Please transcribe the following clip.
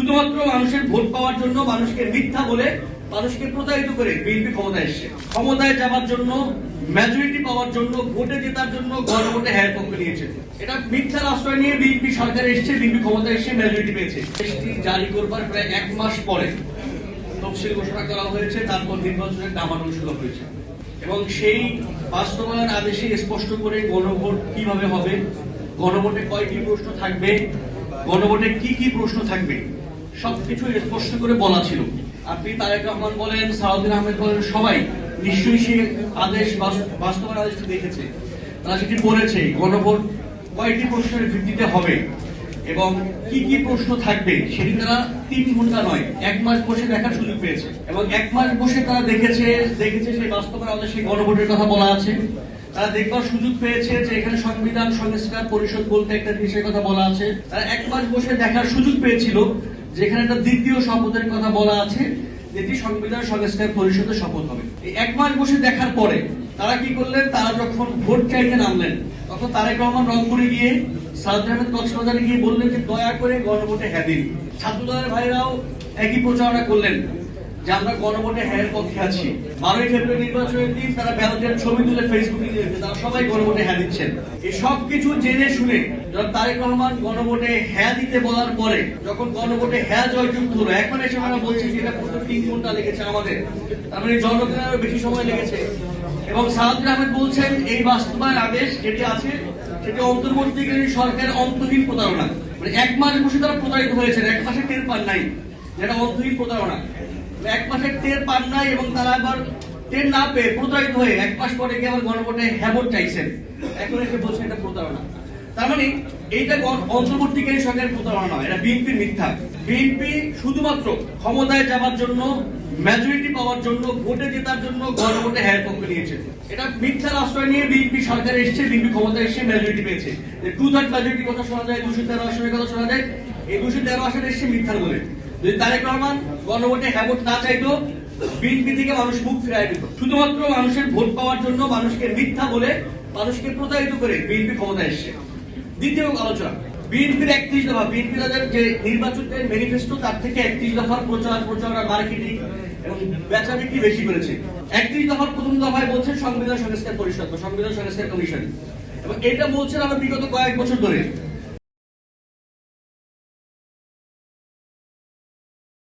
শুধুমাত্র মানুষের ভোট পাওয়ার জন্য, মানুষকে মিথ্যা বলে, মানুষকে প্রতারিত করে বিএনপি ক্ষমতায় এসেছে। ক্ষমতায় যাওয়ার জন্য, মেজরিটি পাওয়ার জন্য, ভোটে জেতার জন্য গণভোটে হ্যাঁ পক্ষ নিয়েছে। এটা মিথ্যার আশ্রয় নিয়ে বিএনপি সরকার এসেছে, বিএনপি ক্ষমতায় এসে মেজরিটি পেয়েছে। দেশটি জারি করবার প্রায় 1 মাস পরে তফসিল ঘোষণা করা হয়েছে, তারপর নির্বাচনের দামানো শুরু হয়েছে এবং সেই বাস্তবায়ন আদেশে স্পষ্ট করে গণভোট কিভাবে হবে, গণভোটে কয়টি প্রশ্ন থাকবে, গণভোটে কি কি প্রশ্ন থাকবে সবকিছু স্পষ্ট করে বলা ছিল। আপনি তারেক রহমান বলেন, সালাউদ্দিন আহমেদ বলেন, সবাই নিশ্চয়ই সেই আদেশ বাস্তবায়ন আদেশটি দেখেছে, তারা সেটি পড়েছে। গণভোট কয়টি প্রশ্নের ভিত্তিতে হবে এবং কি কি প্রশ্ন থাকবে সেটি তারা 3 ঘন্টা নয় 1 মাস বসে দেখার সুযোগ পেয়েছে এবং 1 মাস বসে তারা দেখেছে সেই বাস্তবায়ন আদেশে গণভোটের কথা বলা আছে। তারা দেখবার সুযোগ পেয়েছে যে এখানে সংবিধান সংস্কার পরিষদ বলতে একটা বিষয়ের কথা বলা আছে। তারা 1 মাস বসে দেখার সুযোগ পেয়েছিল যেখানে একটা দ্বিতীয় শপথের কথা বলা আছে, যেটি সংবিধান সংস্কার পরিষদের শপথ হবে। এই 1 মাস বসে দেখার পরে তারা কি করলেন, তারা যখন ভোট চাইতে নামলেন তখন তারেক রহমান রংপুরে গিয়ে, সালাউদ্দিন আহমেদ কক্সবাজারে গিয়ে বললেন যে দয়া করে গণভোটে হ্যাঁ দিন। ছাত্রদলের ভাইরাও একই প্রচারণা করলেন যে আমরা গণভোটে হ্যাঁ পক্ষে আছি। 12ই ফেব্রুয়ারি নির্বাচনের দিন তারা ব্যালটের ছবি তুলে ফেসবুকে দিয়েছে, তারা সবাই গণভোটে হ্যাঁ দিচ্ছেন। এই সব কিছু জেনে শুনে যখন তারেক রহমান গণভোটে হ্যাঁ দিতে বলার পরে, যখন গণভোটে হ্যাঁ জয়যুক্ত হলো, এখন এসে আমরা বলছি যে এটা পুরো 3 ঘন্টা লেগেছে আমাদের, তার মানে জনগণের আরো বেশি সময় লেগেছে। এবং সালাউদ্দিন আহমেদ বলছেন এই বাস্তবায়ন আদেশ যেটি আছে সেটি অন্তর্বর্তীকালীন সরকার অন্তহীন প্রতারণা। মানে 1 মাস বসে তারা প্রতারিত হয়েছেন, 1 মাসে টের পান নাই যেটা অন্তহীন প্রতারণা। 1 মাসে টের পান নাই এবং তারা আবার টের না পেয়ে প্রতারিত হয়ে 1 মাস পরে গিয়ে আবার গণভোটে হ্যাঁ ভোট চাইছেন, এখন এসে বলছেন এটা প্রতারণা। তার মানে এইটা অন্তর্বর্তীকালীন সরকারের প্রতারণা নয়, এটা বিএনপির মিথ্যা। বিএনপি শুধুমাত্র ক্ষমতায় যাওয়ার জন্য, মেজরিটি পাওয়ার জন্য, ভোটে জেতার জন্য গণভোটে হ্যাঁ পক্ষ নিয়েছে। এটা মিথ্যার আশ্রয় নিয়ে বিএনপি সরকার এসেছে, বিএনপি ক্ষমতায় এসে মেজরিটি পেয়েছে। 2/3 মেজরিটির কথা শোনা যায়, 213 আসনের কথা শোনা যায়। এই 213 আসনে এসে মিথ্যার বলে যদি তারেক রহমান গণভোটে হ্যাঁ ভোট না চাইতো, বিএনপি থেকে মানুষ মুখ ফিরাই দিত। শুধুমাত্র মানুষের ভোট পাওয়ার জন্য, মানুষকে মিথ্যা বলে, মানুষকে প্রতারিত করে বিএনপি ক্ষমতায় এসেছে। দ্বিতীয় আলোচনা, বিএনপির 31 দফা, বিএনপি তাদের যে নির্বাচনের ম্যানিফেস্টো তার থেকে 31 দফার প্রচার মার্কেটিং এবং বেচা বিক্রি বেশি করেছে। 31 দফার প্রথম দফায় বলছে সংবিধান সংস্কার পরিষদ বা সংবিধান সংস্কার কমিশন, এবং এটা বলছেন আমরা বিগত কয়েক বছর ধরে।